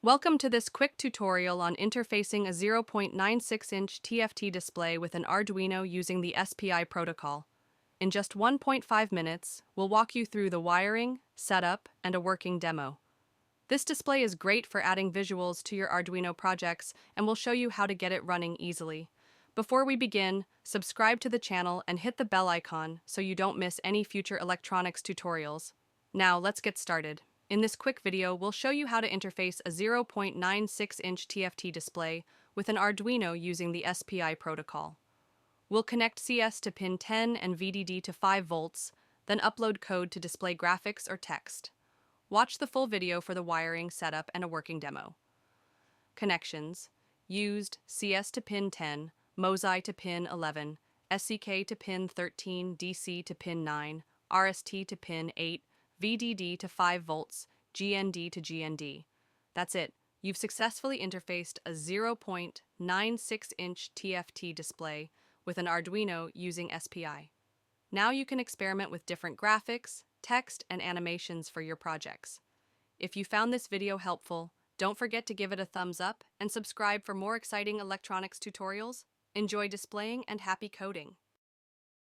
Welcome to this quick tutorial on interfacing a 0.96-inch TFT display with an Arduino using the SPI protocol. In just 1.5 minutes, we'll walk you through the wiring, setup, and a working demo. This display is great for adding visuals to your Arduino projects, and we'll show you how to get it running easily. Before we begin, subscribe to the channel and hit the bell icon so you don't miss any future electronics tutorials. Now, let's get started. In this quick video, we'll show you how to interface a 0.96-inch TFT display with an Arduino using the SPI protocol. We'll connect CS to pin 10 and VDD to 5 volts, then upload code to display graphics or text. Watch the full video for the wiring, setup, and a working demo. Connections: used CS to pin 10, MOSI to pin 11, SCK to pin 13, DC to pin 9, RST to pin 8, VDD to 5 volts, GND to GND. That's it. You've successfully interfaced a 0.96-inch TFT display with an Arduino using SPI. Now you can experiment with different graphics, text, and animations for your projects. If you found this video helpful, don't forget to give it a thumbs up and subscribe for more exciting electronics tutorials. Enjoy displaying and happy coding!